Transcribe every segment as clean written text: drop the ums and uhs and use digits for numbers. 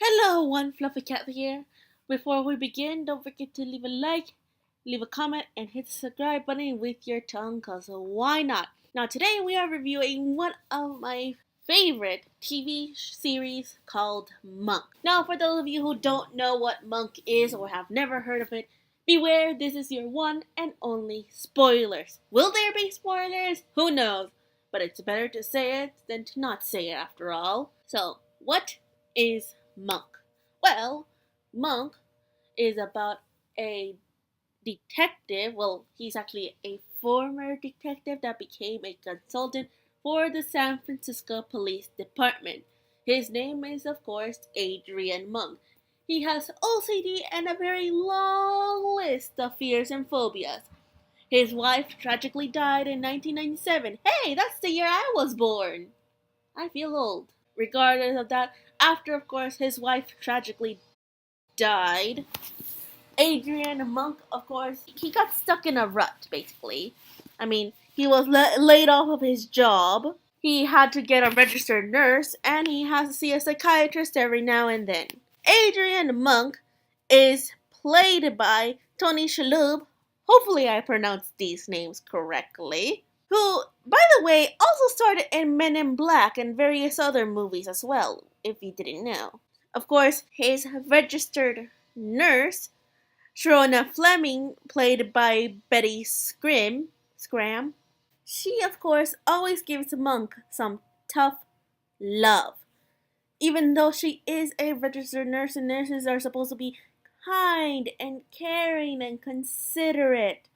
Hello, one FluffyKathy here. Before we begin, don't forget to leave a like, leave a comment, and hit the subscribe button with your tongue, cause why not? Now today we are reviewing one of my favorite TV series called Monk. Now for those of you who don't know what Monk is or have never heard of it, beware, this is your one and only spoilers. Will there be spoilers? Who knows? But it's better to say it than to not say it after all. So, what is Monk? Well, Monk is about a detective. Well, he's actually a former detective that became a consultant for the San Francisco Police Department. His name is, of course, Adrian Monk. He has OCD and a very long list of fears and phobias. His wife tragically died in 1997. Hey, that's the year I was born. I feel old. Regardless of that, after, of course, his wife tragically died, Adrian Monk, of course, he got stuck in a rut, basically. I mean, he was laid off of his job. He had to get a registered nurse, and he has to see a psychiatrist every now and then. Adrian Monk is played by Tony Shalhoub. Hopefully, I pronounced these names correctly. Who, by the way, also starred in Men in Black and various other movies as well, if you didn't know. Of course, his registered nurse, Sharona Fleming, played by Betty Scram, she, of course, always gives Monk some tough love. Even though she is a registered nurse and nurses are supposed to be kind and caring and considerate,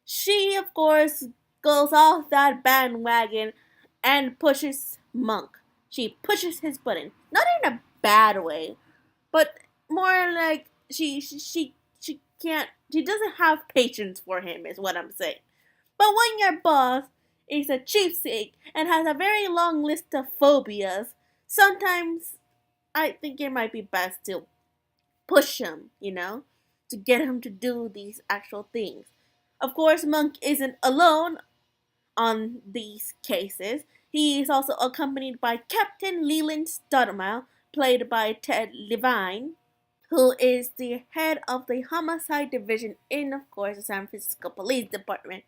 she, of course, goes off that bandwagon and pushes Monk. She pushes his button. Not in a bad way, but more like she can't, she doesn't have patience for him, is what I'm saying. But when your boss is a cheapsake and has a very long list of phobias, sometimes I think it might be best to push him, to get him to do these actual things. Of course, Monk isn't alone on these cases. He is also accompanied by Captain Leland Stottlemyre, played by Ted Levine, who is the head of the homicide division in, of course, the San Francisco Police Department.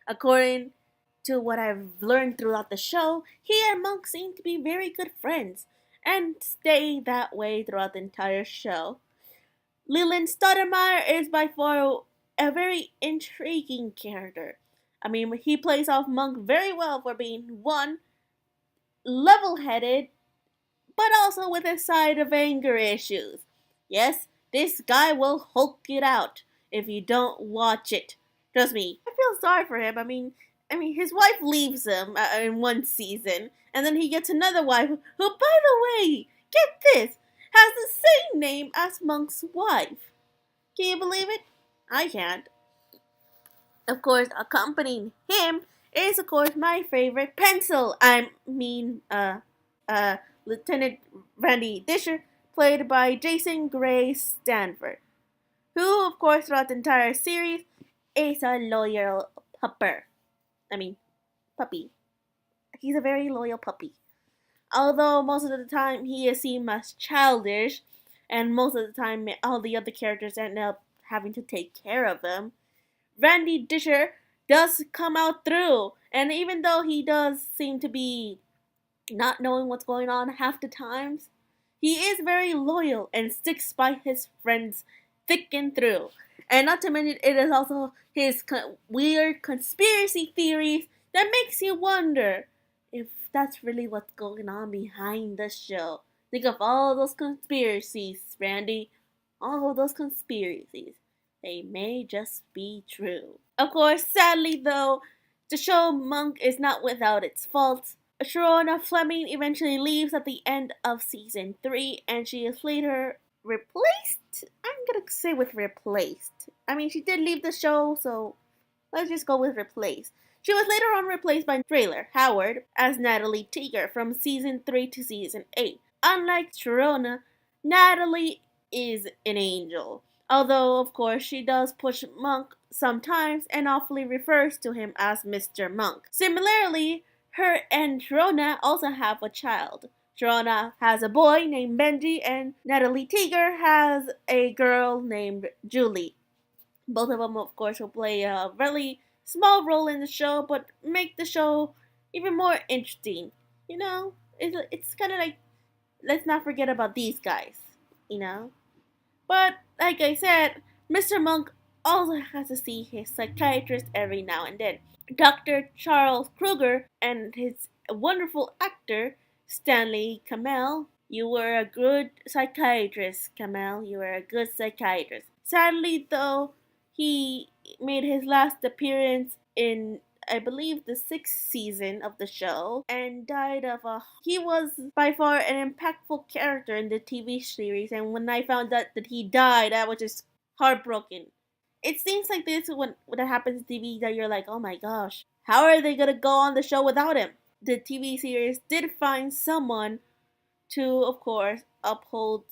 According to what I've learned throughout the show, he and Monk seem to be very good friends and stay that way throughout the entire show. Leland Stottlemyre is by far a very intriguing character. I mean, he plays off Monk very well for being, one, level headed, but also with a side of anger issues. Yes, this guy will Hulk it out if you don't watch it. Trust me, I feel sorry for him. I mean, his wife leaves him in one season, and then he gets another wife who, by the way, get this, has the same name as Monk's wife. Can you believe it? I can't. Of course, accompanying him is, of course, my favorite pencil. Lieutenant Randy Disher, played by Jason Gray Stanford, who, of course, throughout the entire series, is a loyal puppy. He's a very loyal puppy. Although most of the time he is seen as childish, and most of the time all the other characters end up having to take care of him, Randy Disher does come out through. And even though he does seem to be not knowing what's going on half the times, he is very loyal and sticks by his friends thick and through. And not to mention, it is also his weird conspiracy theories that makes you wonder if that's really what's going on behind the show. Think of all those conspiracies, Randy. All of those conspiracies. They may just be true. Of course, sadly though, the show Monk is not without its faults. Sharona Fleming eventually leaves at the end of season 3, and she is later replaced? I'm gonna say with replaced. I mean, she did leave the show, so let's just go with replaced. She was later on replaced by Trailer Howard as Natalie Teeger from season 3 to season 8. Unlike Sharona, Natalie is an angel. Although, of course, she does push Monk sometimes and awfully refers to him as Mr. Monk. Similarly, her and Sharona also have a child. Sharona has a boy named Benji, and Natalie Teeger has a girl named Julie. Both of them, of course, will play a really small role in the show, but make the show even more interesting. You know, it's kind of like, let's not forget about these guys, you know? But, like I said, Mr. Monk also has to see his psychiatrist every now and then. Dr. Charles Kruger and his wonderful actor, Stanley Kamel. You were a good psychiatrist, Kamel. You were a good psychiatrist. Sadly, though, he made his last appearance in, I believe, the 6th season of the show and died of a. He was by far an impactful character in the TV series, and when I found out that he died, I was just heartbroken. It seems like this when that happens in TV that you're like, oh my gosh, how are they gonna go on the show without him? The TV series did find someone to, of course, uphold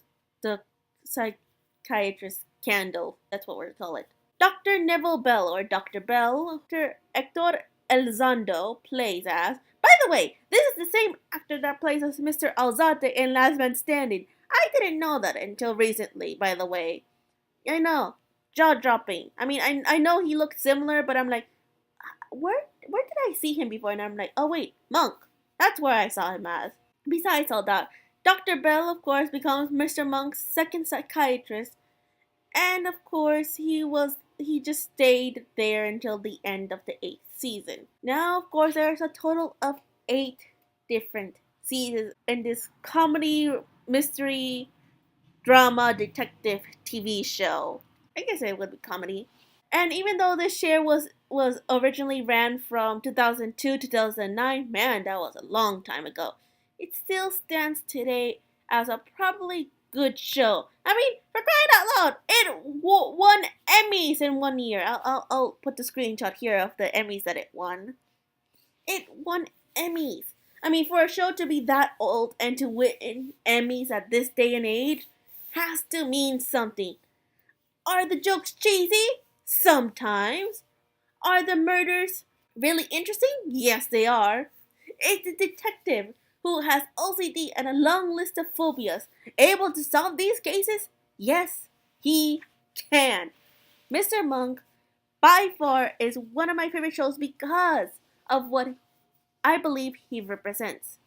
the psychiatrist candle. That's what we're call it. Dr. Neville Bell, or Dr. Bell, Dr. Hector Elizondo plays as. By the way, this is the same actor that plays as Mr. Alzate in Last Man Standing. I didn't know that until recently, by the way. I know, jaw dropping. I mean, I know he looks similar, but I'm like, where did I see him before? And I'm like, oh wait, Monk. That's where I saw him as. Besides all that, Dr. Bell, of course, becomes Mr. Monk's second psychiatrist, and of course, he just stayed there until the end of the 8th season. Now, of course, there's a total of 8 different seasons in this comedy, mystery, drama, detective TV show. I guess it would be comedy. And even though this show was originally ran from 2002 to 2009, man, that was a long time ago. It still stands today as a probably good show. I mean, for crying out loud, it won Emmys in 1 year. I'll put the screenshot here of the Emmys that it won. It won Emmys. I mean, for a show to be that old and to win Emmys at this day and age has to mean something. Are the jokes cheesy? Sometimes. Are the murders really interesting? Yes, they are. Is the detective who has OCD and a long list of phobias able to solve these cases? Yes, he can. Mr. Monk, by far, is one of my favorite shows because of what I believe he represents.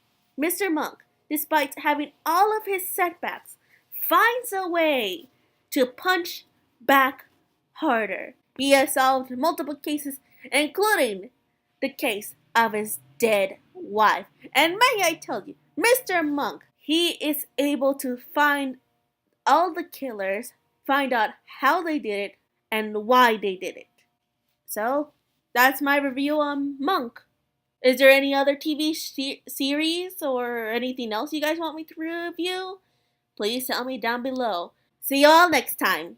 Mr. Monk, despite having all of his setbacks, finds a way to punch back harder. He has solved multiple cases, including the case of his dead wife. And may I tell you, Mr. Monk, he is able to find all the killers, find out how they did it, and why they did it. So, that's my review on Monk. Is there any other TV series or anything else you guys want me to review? Please tell me down below. See y'all next time.